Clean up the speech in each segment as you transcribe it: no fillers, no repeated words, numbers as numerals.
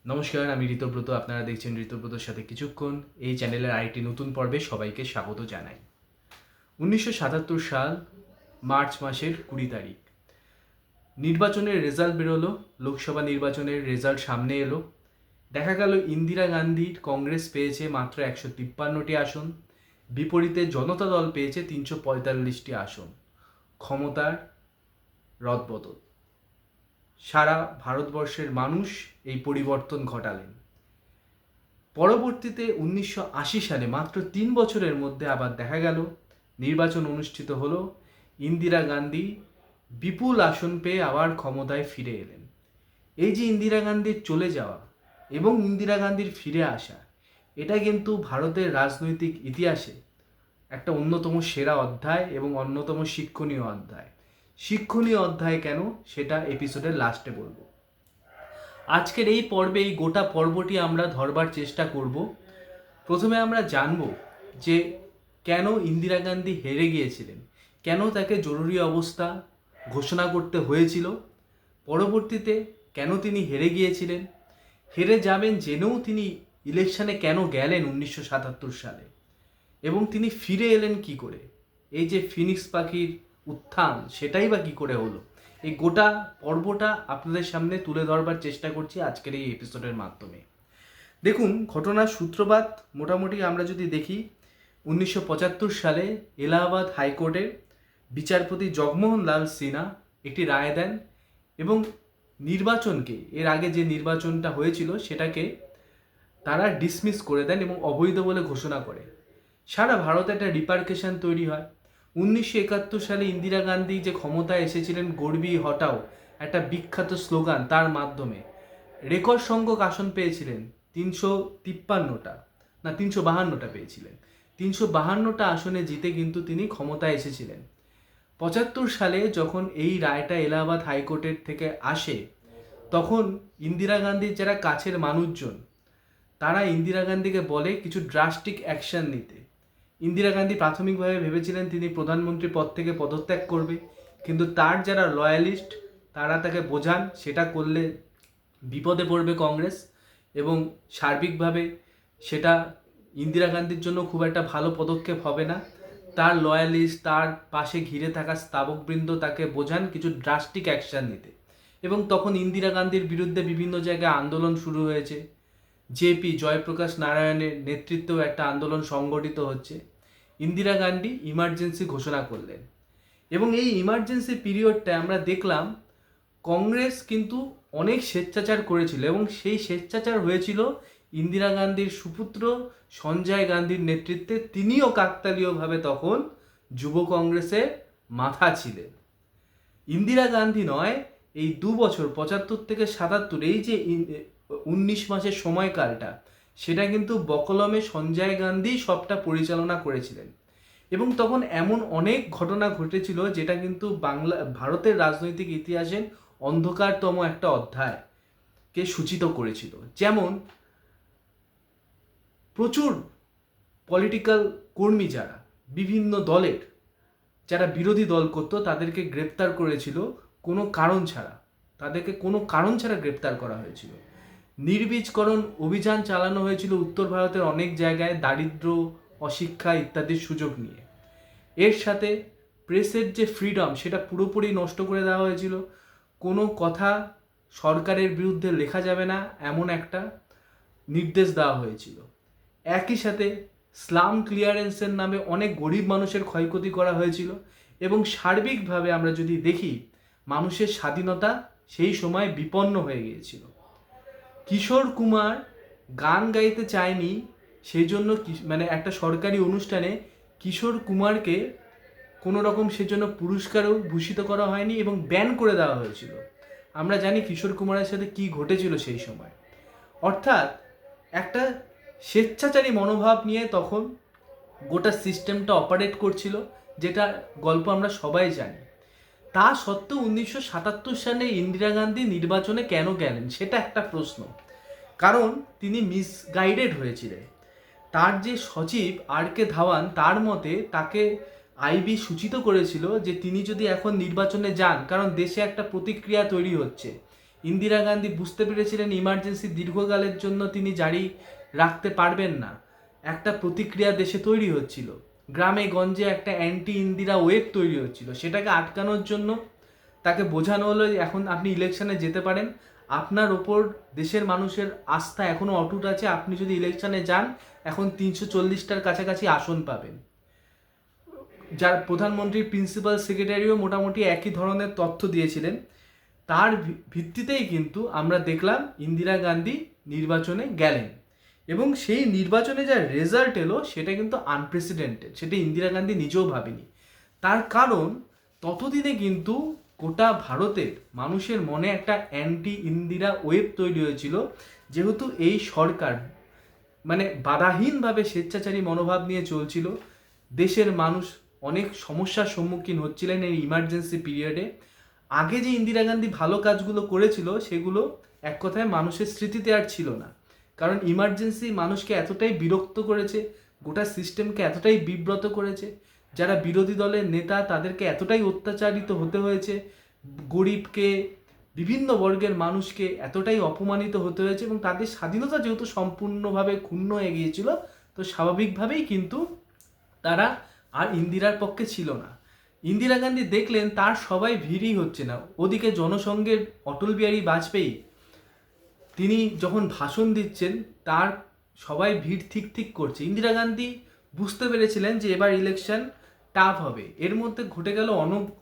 নমস্কার, আমি ঋতব্রত। আপনারা দেখছেন ঋতব্রতর সাথে কিছুক্ষণ। এই চ্যানেলের আরেকটি নতুন পর্বে সবাইকে স্বাগত জানাই। 1977 সাল মার্চ মাসের 20 তারিখ নির্বাচনের রেজাল্ট বেরোলো। লোকসভা নির্বাচনের রেজাল্ট সামনে এলো। দেখা গেল ইন্দিরা গান্ধীর কংগ্রেস পেয়েছে মাত্র 153টি আসন, বিপরীতে জনতা দল পেয়েছে 345টি আসন। ক্ষমতার রদবদল। সারা ভারতবর্ষের মানুষ এই পরিবর্তন ঘটালেন। পরবর্তীতে 1980 সালে মাত্র 3 বছরের মধ্যে আবার দেখা গেল নির্বাচন অনুষ্ঠিত হলো। ইন্দিরা গান্ধী বিপুল আসন পেয়ে আবার ক্ষমতায় ফিরে এলেন। এই যে ইন্দিরা গান্ধীর চলে যাওয়া এবং ইন্দিরা গান্ধীর ফিরে আসা, এটা কিন্তু ভারতের রাজনৈতিক ইতিহাসে একটা অন্যতম সেরা অধ্যায় এবং অন্যতম শিক্ষণীয় অধ্যায়। শিক্ষণীয় অধ্যায় কেন, সেটা এপিসোডের লাস্টে বলবো। আজকের এই পর্বে এই গোটা পর্বটি আমরা ধরবার চেষ্টা করব। প্রথমে আমরা জানব যে কেন ইন্দিরা গান্ধী হেরে গিয়েছিলেন, কেন তাকে জরুরি অবস্থা ঘোষণা করতে হয়েছিল, পরবর্তীতে কেন তিনি হেরে গিয়েছিলেন, হেরে যাবেন জেনেও তিনি ইলেকশনে কেন গেলেন 1977 সালে, এবং তিনি ফিরে এলেন কি করে, এই যে ফিনিক্স পাখির উত্থান সেটাই বা কি করে হলো। এই গোটা পর্বটা আপনাদের সামনে তুলে ধরবার চেষ্টা করছি আজকের এই এপিসোডের মাধ্যমে। দেখুন, ঘটনার সূত্রপাত মোটামুটি আমরা যদি দেখি, 1975 সালে এলাহাবাদ হাইকোর্টের বিচারপতি জগমোহন লাল সিনহা একটি রায় দেন এবং নির্বাচনকে, এর আগে যে নির্বাচনটা হয়েছিল সেটাকে তারা ডিসমিস করে দেন এবং অবৈধ বলে ঘোষণা করে। সারা ভারতে একটা রিপারকেশন তৈরি হয়। 1971 সালে ইন্দিরা গান্ধী যে ক্ষমতায় এসেছিলেন, গর্বি হটাও একটা বিখ্যাত স্লোগান, তার মাধ্যমে রেকর্ড সংখ্যক আসন পেয়েছিলেন। 353টা না 352টা পেয়েছিলেন। 352টা আসনে জিতে কিন্তু তিনি ক্ষমতায় এসেছিলেন। 75 সালে যখন এই রায়টা এলাহাবাদ হাইকোর্টের থেকে আসে, তখন ইন্দিরা গান্ধীর যারা কাছের মানুষজন, তারা ইন্দিরা গান্ধীকে বলে কিছু ড্রাস্টিক অ্যাকশন নিতে। ইন্দিরা গান্ধী প্রাথমিকভাবে ভেবেছিলেন তিনি প্রধানমন্ত্রী পদ থেকে পদত্যাগ করবে, কিন্তু তার যারা লয়ালিস্ট তারা তাকে বোঝান সেটা করলে বিপদে পড়বে কংগ্রেস, এবং সার্বিকভাবে সেটা ইন্দিরা গান্ধীর জন্য খুব একটা ভালো পদক্ষেপ হবে না। তার লয়ালিস্ট, তার পাশে ঘিরে থাকা স্তাবকবৃন্দ তাকে বোঝান কিছু ড্রাস্টিক অ্যাকশন নিতে, এবং তখন ইন্দিরা গান্ধীর বিরুদ্ধে বিভিন্ন জায়গায় আন্দোলন শুরু হয়েছে। জেপি জয়প্রকাশ নারায়ণের নেতৃত্বেও একটা আন্দোলন সংগঠিত হচ্ছে। ইন্দিরা গান্ধী ইমার্জেন্সি ঘোষণা করলেন, এবং এই ইমার্জেন্সি পিরিয়ডটায় আমরা দেখলাম কংগ্রেস কিন্তু অনেক স্বেচ্ছাচার করেছিল, এবং সেই স্বেচ্ছাচার হয়েছিল ইন্দিরা গান্ধীর সুপুত্র সঞ্জয় গান্ধীর নেতৃত্বে। তিনিও কাকতালীয়ভাবে তখন যুব কংগ্রেসের মাথা ছিলেন। ইন্দিরা গান্ধী নয়, এই 2 বছর 75 থেকে 77, এই যে 19 মাসের সময়কালটা, সেটা কিন্তু বকলমে সঞ্জয় গান্ধী সবটা পরিচালনা করেছিলেন। এবং তখন এমন অনেক ঘটনা ঘটেছিল যেটা কিন্তু ভারতের রাজনৈতিক ইতিহাসের অন্ধকারতম একটা অধ্যায়কে সূচিত করেছিল। যেমন প্রচুর পলিটিক্যাল কর্মী যারা বিভিন্ন দলের, যারা বিরোধী দল করত, তাদেরকে গ্রেপ্তার করেছিল কোনো কারণ ছাড়া। তাদেরকে কোনো কারণ ছাড়া গ্রেপ্তার করা হয়েছিল। নির্বীজকরণ অভিযান চালানো হয়েছিল উত্তর ভারতের অনেক জায়গায়, দারিদ্র, অশিক্ষা ইত্যাদির সুযোগ নিয়ে। এর সাথে প্রেসের যে ফ্রিডম, সেটা পুরোপুরি নষ্ট করে দেওয়া হয়েছিল। কোনো কথা সরকারের বিরুদ্ধে লেখা যাবে না, এমন একটা নির্দেশ দেওয়া হয়েছিল। একই সাথে স্লাম ক্লিয়ারেন্সের নামে অনেক গরিব মানুষের ক্ষয়ক্ষতি করা হয়েছিল। এবং সার্বিকভাবে আমরা যদি দেখি, মানুষের স্বাধীনতা সেই সময় বিপন্ন হয়ে গিয়েছিল। কিশোর কুমার গান গাইতে চায়নি, সেই জন্য একটা সরকারি অনুষ্ঠানে কিশোর কুমারকে কোনো রকম সেজন্য পুরস্কারও ভূষিত করা হয়নি এবং ব্যান করে দেওয়া হয়েছিল। আমরা জানি কিশোর কুমারের সাথে কি ঘটেছিল সেই সময়। অর্থাৎ একটা স্বেচ্ছাচারী মনোভাব নিয়ে তখন গোটা সিস্টেমটা অপারেট করছিল, যেটা গল্প আমরা সবাই জানি। তা সত্ত্বেও 1977 সালে ইন্দিরা গান্ধী নির্বাচনে কেন গেলেন, সেটা একটা প্রশ্ন। কারণ তিনি মিসগাইডেড হয়েছিলেন। তার যে সচিব আর কে ধাওয়ান, তার মতে তাকে আইবি সূচিত করেছিল যে তিনি যদি এখন নির্বাচনে যান, কারণ দেশে একটা প্রতিক্রিয়া তৈরি হচ্ছে, ইন্দিরা গান্ধী বুঝতে পেরেছিলেন ইমার্জেন্সি দীর্ঘকালের জন্য তিনি জারি রাখতে পারবেন না। একটা প্রতিক্রিয়া দেশে তৈরি হচ্ছিল, গ্রামে গঞ্জে একটা অ্যান্টি ইন্দিরা ওয়েভ তৈরি হচ্ছিল। সেটাকে আটকানোর জন্য তাকে বোঝানো হলো এখন আপনি ইলেকশনে যেতে পারেন, আপনার ওপর দেশের মানুষের আস্থা এখনও অটুট আছে, আপনি যদি ইলেকশনে যান এখন 340টার কাছাকাছি আসন পাবেন। যার প্রধানমন্ত্রীর প্রিন্সিপাল সেক্রেটারিও মোটামুটি একই ধরনের তথ্য দিয়েছিলেন। তার ভিত্তিতেই কিন্তু আমরা দেখলাম ইন্দিরা গান্ধী নির্বাচনে গেলেন এবং সেই নির্বাচনে যা রেজাল্ট এলো সেটা কিন্তু আনপ্রেসিডেন্টেড, সেটা ইন্দিরা গান্ধী নিজেও ভাবেনি। তার কারণ ততদিনে কিন্তু গোটা ভারতের মানুষের মনে একটা অ্যান্টি ইন্দিরা ওয়েভ তৈরি হয়েছিল, যেহেতু এই সরকার মানে বাধাহীনভাবে স্বেচ্ছাচারী মনোভাব নিয়ে চলছিল। দেশের মানুষ অনেক সমস্যার সম্মুখীন হচ্ছিলেন এই ইমার্জেন্সি পিরিয়ডে। আগে যে ইন্দিরা গান্ধী ভালো কাজগুলো করেছিল সেগুলো এক কথায় মানুষের স্মৃতিতে আর ছিল না, কারণ ইমার্জেন্সি মানুষকে এতটাই বিরক্ত করেছে, গোটা সিস্টেমকে এতটাই বিব্রত করেছে, যারা বিরোধী দলের নেতা তাদেরকে এতটাই অত্যাচারিত হতে হয়েছে, গরিবকে বিভিন্ন বর্গের মানুষকে এতটাই অপমানিত হতে হয়েছে এবং তাদের স্বাধীনতা যেহেতু সম্পূর্ণভাবে ক্ষুণ্ণ হয়ে গিয়েছিল, তো স্বাভাবিকভাবেই কিন্তু তারা আর ইন্দিরার পক্ষে ছিল না। ইন্দিরা গান্ধী দেখলেন তার সবাই ভিড়ই হচ্ছে না। ওদিকে জনসংঘের অটল বিহারী বাজপেয়ী তিনি যখন ভাষণ দিচ্ছেন তার সবাই ভিড় ঠিক ঠিক করছে। ইন্দিরা গান্ধী বুঝতে পেরেছিলেন যে এবার ইলেকশন টাফ হবে। এর মধ্যে ঘটে গেল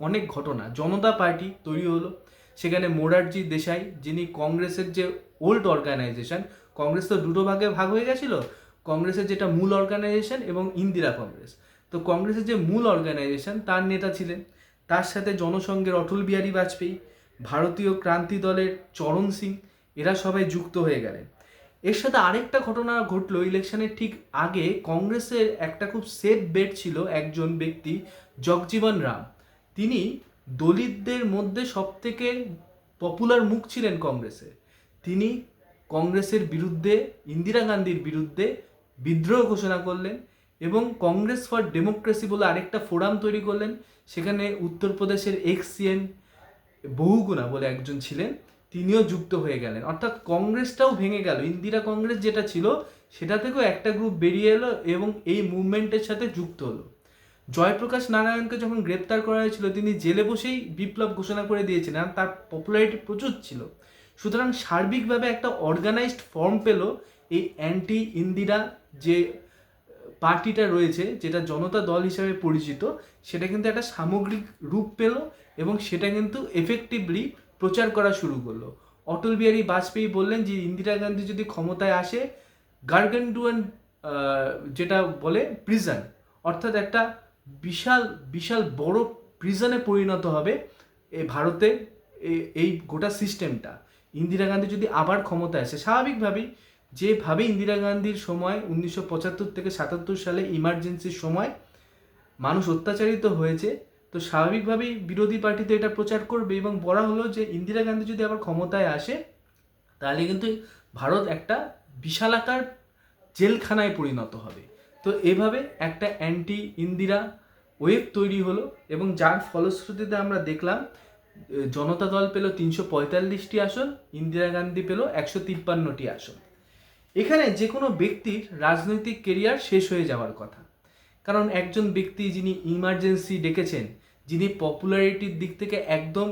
অনেক ঘটনা। জনতা পার্টি তৈরি হলো, সেখানে মোরারজি দেশাই, যিনি কংগ্রেসের যে ওল্ড অর্গানাইজেশন, কংগ্রেস তো দুটো ভাগে ভাগ হয়ে গেছিল, কংগ্রেসের যেটা মূল অর্গানাইজেশন এবং ইন্দিরা কংগ্রেস। তো কংগ্রেসের যে মূল অর্গানাইজেশন তার নেতা ছিলেন, তার সাথে জনসংঘের অটল বিহারী বাজপেয়ী, ভারতীয় ক্রান্তি দলের চরণ সিং, এরা সবাই যুক্ত হয়ে গেলেন। এর সাথে আরেকটা ঘটনা ঘটলো ইলেকশনের ঠিক আগে। কংগ্রেসের একটা খুব সেফ বেট ছিল একজন ব্যক্তি, জগজীবন রাম। তিনি দলিতদের মধ্যে সবথেকে পপুলার মুখ ছিলেন কংগ্রেসে। তিনি কংগ্রেসের বিরুদ্ধে, ইন্দিরা গান্ধীর বিরুদ্ধে বিদ্রোহ ঘোষণা করলেন এবং কংগ্রেস ফর ডেমোক্রেসি বলে আরেকটা ফোরাম তৈরি করলেন। সেখানে উত্তরপ্রদেশের এক্স সিএম বহুগুণা বলে একজন ছিলেন, তিনিও যুক্ত হয়ে গেলেন। অর্থাৎ কংগ্রেসটাও ভেঙে গেল। ইন্দিরা কংগ্রেস যেটা ছিল সেটা থেকেও একটা গ্রুপ বেরিয়ে এলো এবং এই মুভমেন্টের সাথে যুক্ত হলো। জয়প্রকাশ নারায়ণকে যখন গ্রেপ্তার করা হয়েছিল তিনি জেলে বসেই বিপ্লব ঘোষণা করে দিয়েছিলেন, আর তার পপুলারিটি প্রচুর ছিল। সুতরাং সার্বিকভাবে একটা অর্গানাইজড ফর্ম পেল এই অ্যান্টি ইন্দিরা যে পার্টিটা রয়েছে, যেটা জনতা দল হিসাবে পরিচিত, সেটা কিন্তু একটা সামগ্রিক রূপ পেল এবং সেটা কিন্তু এফেক্টিভলি প্রচার করা শুরু করলো। অটল বিহারী বাজপেয়ী বললেন যে ইন্দিরা গান্ধী যদি ক্ষমতায় আসে, গার্গান্ডুয়ান যেটা বলে প্রিজন, অর্থাৎ একটা বিশাল বিশাল বড় প্রিজনে পরিণত হবে এই ভারতে এই গোটা সিস্টেমটা। ইন্দিরা গান্ধী যদি আবার ক্ষমতায় আসে, স্বাভাবিকভাবেই যেভাবে ইন্দিরা গান্ধীর সময় 1975 থেকে 77 সালে ইমার্জেন্সির সময় মানুষ অত্যাচারিত হয়েছে, তো স্বাভাবিকভাবেই বিরোধী পার্টিতে এটা প্রচার করবে এবং বলা হলো যে ইন্দিরা গান্ধী যদি আবার ক্ষমতায় আসে তাহলে কিন্তু ভারত একটা বিশালাকার জেলখানায় পরিণত হবে। তো এভাবে একটা অ্যান্টি ইন্দিরা ওয়েভ তৈরি হলো এবং যার ফলশ্রুতিতে আমরা দেখলাম জনতা দল পেল 345টি আসন, ইন্দিরা গান্ধী পেল 153টি আসন। এখানে যে কোনো ব্যক্তির রাজনৈতিক কেরিয়ার শেষ হয়ে যাওয়ার কথা, কারণ একজন ব্যক্তি যিনি ইমার্জেন্সি ডেকেছেন, যিনি পপুলারিটির দিক থেকে একদম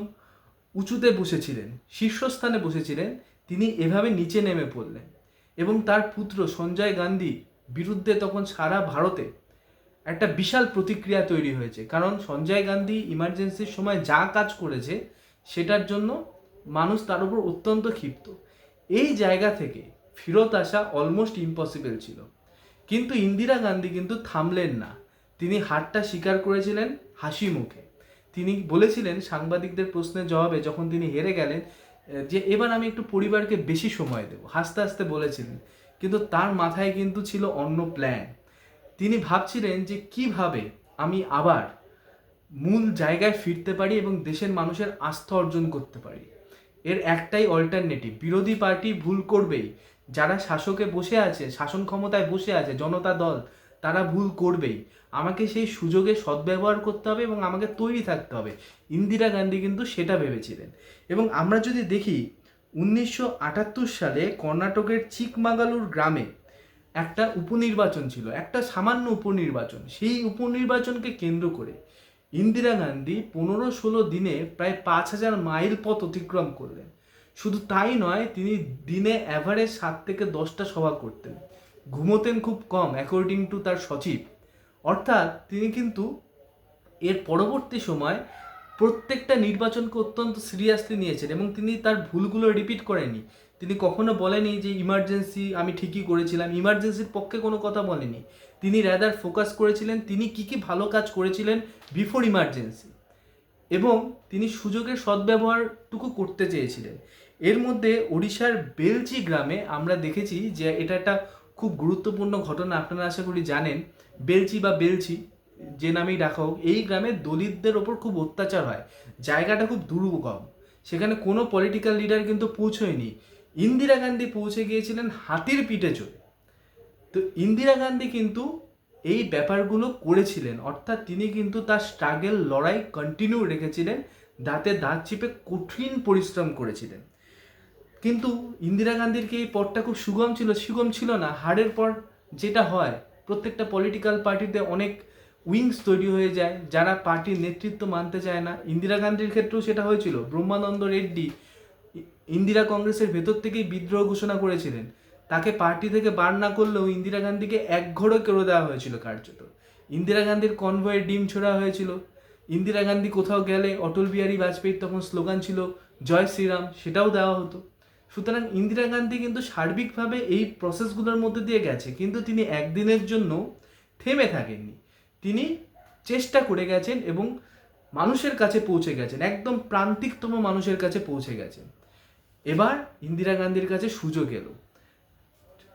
উঁচুতে বসেছিলেন, শীর্ষস্থানে বসেছিলেন, তিনি এভাবে নিচে নেমে পড়লেন এবং তার পুত্র সঞ্জয় গান্ধী বিরুদ্ধে তখন সারা ভারতে একটা বিশাল প্রতিক্রিয়া তৈরি হয়েছে। কারণ সঞ্জয় গান্ধী ইমার্জেন্সির সময় যা কাজ করেছে সেটার জন্য মানুষ তার উপর অত্যন্ত ক্ষিপ্ত। এই জায়গা থেকে ফেরত আসা অলমোস্ট ইম্পসিবল ছিল, কিন্তু ইন্দিরা গান্ধী কিন্তু থামলেন না। তিনি হারটা স্বীকার করেছিলেন হাসি মুখে। তিনি বলেছিলেন সাংবাদিকদের প্রশ্নের জবাবে যখন তিনি হেরে গেলেন যে এবার আমি একটু পরিবারকে বেশি সময় দেব, হাসতে হাসতে বলেছিলেন। কিন্তু তার মাথায় কিন্তু ছিল অন্য প্ল্যান। তিনি ভাবছিলেন যে কিভাবে আমি আবার মূল জায়গায় ফিরতে পারি এবং দেশের মানুষের আস্থা অর্জন করতে পারি। এর একটাই অল্টারনেটিভ, বিরোধী পার্টি ভুল করবেই, যারা শাসকে বসে আছে, শাসন ক্ষমতায় বসে আছে জনতা দল, তারা ভুল করবেই। আমাকে সেই সুযোগে সদ্ব্যবহার করতে হবে এবং আমাকে তৈরি থাকতে হবে। ইন্দিরা গান্ধী কিন্তু সেটা ভেবেছিলেন। এবং আমরা যদি দেখি 1978 সালে কর্ণাটকের চিকমাগালুর গ্রামে একটা উপনির্বাচন ছিল, একটা সামান্য উপনির্বাচন। সেই উপনির্বাচনকে কেন্দ্র করে ইন্দিরা গান্ধী 15-16 দিনে প্রায় 5,000 মাইল পথ অতিক্রম করলেন। শুধু তাই নয়, তিনি দিনে অ্যাভারেজ 7 থেকে 10টা সভা করতেন, ঘুমোতেন খুব কম অ্যাকর্ডিং টু তার সচিব। অর্থাৎ তিনি কিন্তু এর পরবর্তী সময় প্রত্যেকটা নির্বাচনকে অত্যন্ত সিরিয়াসলি নিয়েছেন এবং তিনি তার ভুলগুলো রিপিট করেনি। তিনি কখনো বলেনি যে ইমার্জেন্সি আমি ঠিকই করেছিলাম, ইমার্জেন্সির পক্ষে কোনো কথা বলেনি। তিনি রাদার ফোকাস করেছিলেন তিনি কি কি ভালো কাজ করেছিলেন বিফোর ইমার্জেন্সি, এবং তিনি সুযোগের সদ্ব্যবহারটুকু করতে চেয়েছিলেন। এর মধ্যে ওড়িশার বেলচি গ্রামে আমরা দেখেছি যে এটা একটা খুব গুরুত্বপূর্ণ ঘটনা, আপনারা আশা করি জানেন। বেলচি বা বেলচি যে নামেই ডাকা হোক, এই গ্রামে দলিতদের ওপর খুব অত্যাচার হয়, জায়গাটা খুব দুর্গম, সেখানে কোনো পলিটিক্যাল লিডার কিন্তু পৌঁছয়নি। ইন্দিরা গান্ধী পৌঁছে গিয়েছিলেন হাতির পিঠে চড়ে। তো ইন্দিরা গান্ধী কিন্তু এই ব্যাপারগুলো করেছিলেন, অর্থাৎ তিনি কিন্তু তার স্ট্রাগল লড়াই কন্টিনিউ রেখেছিলেন, দাঁতে দাঁত চিপে কঠিন পরিশ্রম করেছিলেন। কিন্তু ইন্দিরা গান্ধীর কি এই পথটা খুব সুগম ছিল না। হারের পর যেটা হয়, প্রত্যেকটা পলিটিক্যাল পার্টিতে অনেক উইংস তৈরি হয়ে যায় যারা পার্টির নেতৃত্ব মানতে চায় না। ইন্দিরা গান্ধীর ক্ষেত্রেও সেটা হয়েছিল। ব্রহ্মানন্দ রেড্ডি ইন্দিরা কংগ্রেসের ভেতর থেকেই বিদ্রোহ ঘোষণা করেছিলেন। তাকে পার্টি থেকে বার না করলেও ইন্দিরা গান্ধীকে একঘরে করে দেওয়া হয়েছিল কার্যত। ইন্দিরা গান্ধীর কনভয়ে ডিম ছোড়া হয়েছিল। ইন্দিরা গান্ধী কোথাও গেলে অটল বিহারী বাজপেয়ীর তখন স্লোগান ছিল জয় শ্রীরাম, সেটাও দেওয়া হতো। সুতরাং ইন্দিরা গান্ধী কিন্তু সার্বিকভাবে এই প্রসেসগুলোর মধ্যে দিয়ে গেছে, কিন্তু তিনি একদিনের জন্য থেমে থাকেননি। তিনি চেষ্টা করে গেছেন এবং মানুষের কাছে পৌঁছে গেছেন, একদম প্রান্তিকতম মানুষের কাছে পৌঁছে গেছেন। এবার ইন্দিরা গান্ধীর কাছে সুযোগ এলো।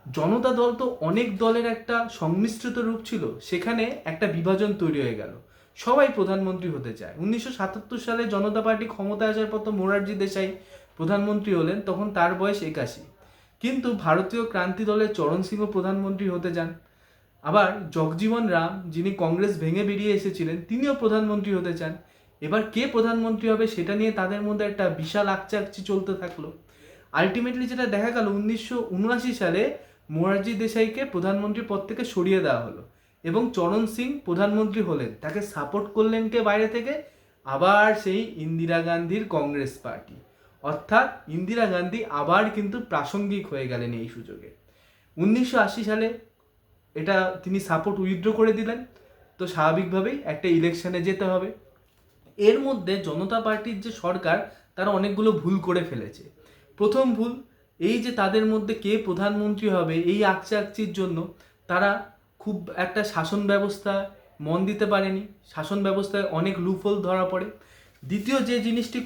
জনতা দল তো অনেক দলের একটা সংমিশ্রিত রূপ ছিল, সেখানে একটা বিভাজন তৈরি হয়ে গেল। সবাই প্রধানমন্ত্রী হতে চায়। 1977 সালে জনতা পার্টি ক্ষমতায় আসার পর তো মোরারজি দেশাই প্রধানমন্ত্রী হলেন, তখন তার বয়স 81। কিন্তু ভারতীয় ক্রান্তি দলের চরণ সিংহ প্রধানমন্ত্রী হতে যান। আবার জগজীবন রাম, যিনি কংগ্রেস ভেঙে বেরিয়ে এসেছিলেন, তিনিও প্রধানমন্ত্রী হতে চান। এবার কে প্রধানমন্ত্রী হবে সেটা নিয়ে তাদের মধ্যে একটা বিশাল আকচাকচি চলতে থাকলো। আলটিমেটলি যেটা দেখা গেল, 1979 সালে মোরারজি দেশাইকে প্রধানমন্ত্রী পদ থেকে সরিয়ে দেওয়া হলো এবং চরণ সিং প্রধানমন্ত্রী হলেন। তাকে সাপোর্ট করলেন কে বাইরে থেকে? আবার সেই ইন্দিরা গান্ধীর কংগ্রেস পার্টি। অর্থাৎ ইন্দিরা গান্ধী আবার কিন্তু প্রাসঙ্গিক হয়ে গেলেন এই সুযোগে। 1980 সালে এটা তিনি সাপোর্ট উইথড্র করে দিলেন, তো স্বাভাবিকভাবেই একটা ইলেকশনে যেতে হবে। এর মধ্যে জনতা পার্টির যে সরকার, তারা অনেকগুলো ভুল করে ফেলেছে। প্রথম ভুল, এই যে তাদের মধ্যে কে প্রধানমন্ত্রী হবে এই আকচির জন্য তারা খুব একটা শাসন ব্যবস্থা মন দিতে পারেনি, শাসন ব্যবস্থায় অনেক লুফল ধরা পড়ে। দ্বিতীয় যে জিনিসটি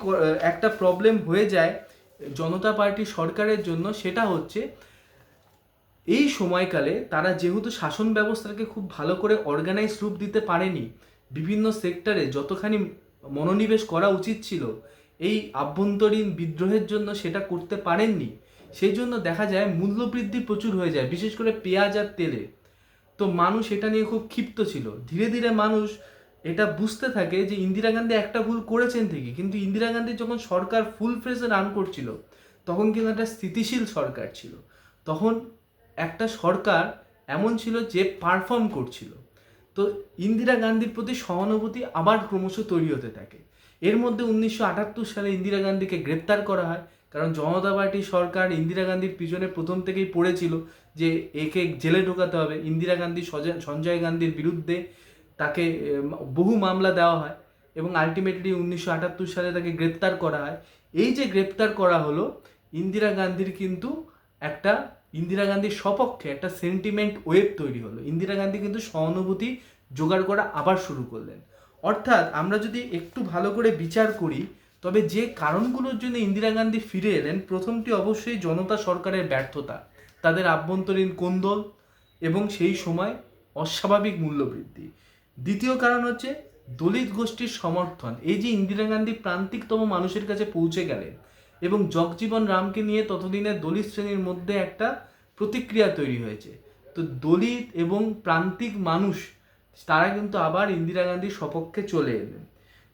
একটা প্রবলেম হয়ে যায় জনতা পার্টি সরকারের জন্য, সেটা হচ্ছে এই সময়কালে তারা যেহেতু শাসন ব্যবস্থাকে খুব ভালো করে অর্গানাইজ রূপ দিতে পারেনি, বিভিন্ন সেক্টরে যতখানি মনোনিবেশ করা উচিত ছিল এই আভ্যন্তরীণ বিদ্রোহের জন্য সেটা করতে পারেননি। সেই জন্য দেখা যায় মূল্যবৃদ্ধি প্রচুর হয়ে যায়, বিশেষ করে পেঁয়াজ আর তেলে। তো মানুষ এটা নিয়ে খুব ক্ষিপ্ত ছিল। ধীরে ধীরে মানুষ এটা বুঝতে থাকে যে ইন্দিরা গান্ধী একটা ভুল করেছেন ঠিকই, কিন্তু ইন্দিরা গান্ধী যখন সরকার ফুল ফ্রেজে রান করছিল তখন কিন্তু একটা স্থিতিশীল সরকার ছিল, তখন একটা সরকার এমন ছিল যে পারফর্ম করছিল। তো ইন্দিরা গান্ধীর প্রতি সহানুভূতি আবার ক্রমশ তৈরি হতে থাকে। এর মধ্যে 1978 সালে ইন্দিরা গান্ধীকে গ্রেপ্তার করা হয়, কারণ জনতা পার্টি সরকার ইন্দিরা গান্ধীর পিছনে প্রথম থেকেই পড়েছিল যে একে জেলে ঢোকাতে হবে। ইন্দিরা গান্ধী সঞ্জয় গান্ধীর বিরুদ্ধে তাকে বহু মামলা দেওয়া হয় এবং আলটিমেটলি 1978 সালে তাকে গ্রেপ্তার করা হয়। এই যে গ্রেপ্তার করা হলো, ইন্দিরা গান্ধীর কিন্তু একটা ইন্দিরা গান্ধীর সপক্ষে একটা সেন্টিমেন্ট ওয়েভ তৈরি হলো। ইন্দিরা গান্ধী কিন্তু সহানুভূতি জোগাড় করা আবার শুরু করলেন। অর্থাৎ আমরা যদি একটু ভালো করে বিচার করি, তবে যে কারণগুলোর জন্য ইন্দিরা গান্ধী ফিরে এলেন, প্রথমটি অবশ্যই জনতা সরকারের ব্যর্থতা, তাদের আভ্যন্তরীণ কোন্দল এবং সেই সময় অস্বাভাবিক মূল্যবৃদ্ধি। দ্বিতীয় কারণ হচ্ছে দলিত গোষ্ঠীর সমর্থন। এই যে ইন্দিরা গান্ধী প্রান্তিকতম মানুষের কাছে পৌঁছে গেলেন এবং জগজীবন রামকে নিয়ে ততদিনে দলিত শ্রেণীর মধ্যে একটা প্রতিক্রিয়া তৈরি হয়েছে। তো দলিত এবং প্রান্তিক মানুষ তারা কিন্তু আবার ইন্দিরা গান্ধীর সপক্ষে চলে এলেন।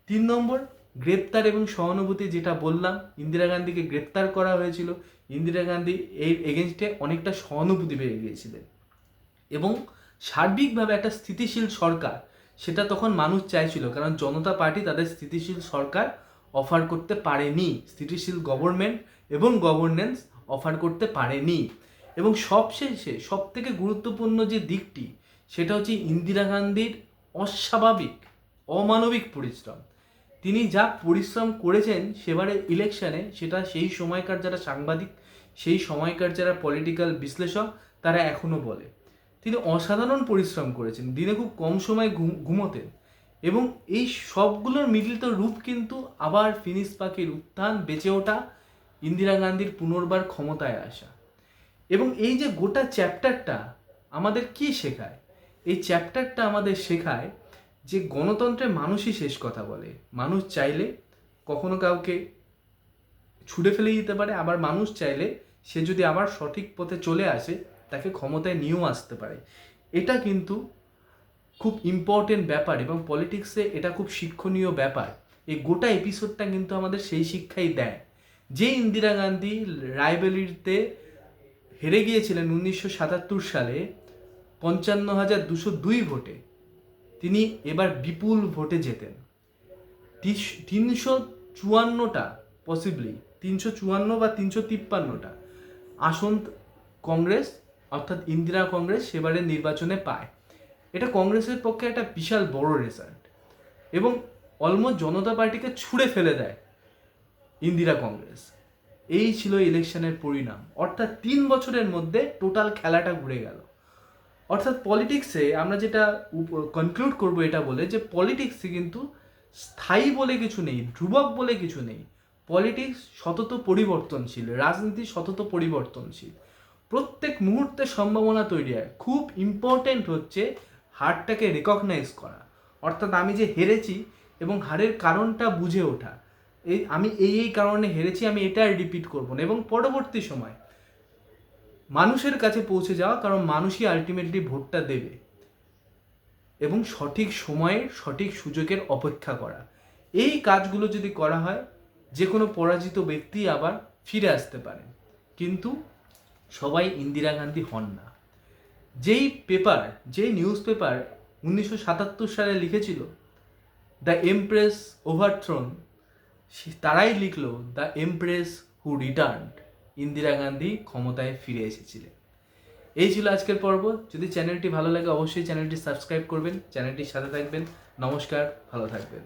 3 নম্বর, গ্রেপ্তার এবং সহানুভূতি যেটা বললাম, ইন্দিরা গান্ধীকে গ্রেপ্তার করা হয়েছিল, ইন্দিরা গান্ধী এই এগেনস্টে অনেকটা সহানুভূতি পেয়ে গিয়েছিলেন এবং সার্বিকভাবে একটা স্থিতিশীল সরকার সেটা তখন মানুষ চাইছিল, কারণ জনতা পার্টি তাদের স্থিতিশীল সরকার অফার করতে পারেনি, স্থিতিশীল গভর্নমেন্ট এবং গভর্নেন্স অফার করতে পারেনি। এবং সবশেষে সব থেকে গুরুত্বপূর্ণ যে দিকটি সেটা হচ্ছে ইন্দিরা গান্ধীর অস্বাভাবিক অমানবিক পরিশ্রম। তিনি যা পরিশ্রম করেছেন সেবারের ইলেকশনে, সেটা সেই সময়কার যারা সাংবাদিক, সেই সময়কার যারা পলিটিক্যাল বিশ্লেষক তারা এখনও বলে। তিনি অসাধারণ পরিশ্রম করেছেন, দিনে খুব কম সময় ঘুমোতেন এবং এই সবগুলোর মিলিত রূপ কিন্তু আবার ফিনিক্স পাখির উত্থান, বেঁচে ওঠা, ইন্দিরা গান্ধীর পুনর্বার ক্ষমতায় আসা। এবং এই যে গোটা চ্যাপ্টারটা আমাদের কি শেখায়? এই চ্যাপ্টারটা আমাদের শেখায় যে গণতন্ত্রে মানুষই শেষ কথা বলে। মানুষ চাইলে কখনো কাউকে ছুড়ে ফেলে দিতে পারে, আবার মানুষ চাইলে সে যদি আবার সঠিক পথে চলে আসে তাকে ক্ষমতায় নিয়েও আসতে পারে। এটা কিন্তু খুব ইম্পর্টেন্ট ব্যাপার এবং পলিটিক্সে এটা খুব শিক্ষণীয় ব্যাপার। এই গোটা এপিসোডটা কিন্তু আমাদের সেই শিক্ষাই দেয়। যে ইন্দিরা গান্ধী রায়বেরিলিতে হেরে গিয়েছিলেন 1977 সালে 55,202 ভোটে, তিনি এবার বিপুল ভোটে জেতেন। 354টা পসিবলি 354 বা 353টা আসন কংগ্রেস অর্থাৎ ইন্দিরা কংগ্রেস সেবারের নির্বাচনে পায়। এটা কংগ্রেসের পক্ষে একটা বিশাল বড় রেজাল্ট এবং অলমোস্ট জনতা পার্টিকে ছুঁড়ে ফেলে দেয় ইন্দিরা কংগ্রেস। এই ছিল ইলেকশনের পরিণাম, অর্থাৎ 3 বছরের মধ্যে টোটাল খেলাটা ঘুরে গেল। অর্থাৎ পলিটিক্সে আমরা যেটা কনক্লুড করবো এটা বলে যে পলিটিক্সে কিন্তু স্থায়ী বলে কিছু নেই, ধ্রুবক বলে কিছু নেই। পলিটিক্স সতত পরিবর্তনশীল, রাজনীতি সতত পরিবর্তনশীল, প্রত্যেক মুহূর্তে সম্ভাবনা তৈরি হয়। খুব ইম্পর্টেন্ট হচ্ছে হারটাকে রেকগনাইজ করা, অর্থাৎ আমি যে হেরেছি এবং হারের কারণটা বুঝে ওঠা, আমি এই কারণে হেরেছি, আমি এটা রিপিট করবো না এবং পরবর্তী সময় মানুষের কাছে পৌঁছে যাওয়া, কারণ মানুষই আলটিমেটলি ভোটটা দেবে এবং সঠিক সময়ে সঠিক সুযোগের অপেক্ষা করা। এই কাজগুলো যদি করা হয় যে কোনো পরাজিত ব্যক্তি আবার ফিরে আসতে পারে, কিন্তু সবাই ইন্দিরা গান্ধী হন না। যেই নিউজ পেপার 1977 সালে লিখেছিল দ্য এমপ্রেস ওভারথ্রোন, তারাই লিখলো the empress who returned, Indira Gandhi ক্ষমতায় ফিরে এসেছিলেন। এই ছিল আজকের পর্ব। যদি চ্যানেলটি ভালো লাগে অবশ্যই চ্যানেলটি সাবস্ক্রাইব করবেন, চ্যানেলটির সাথে থাকবেন। নমস্কার, ভালো থাকবেন।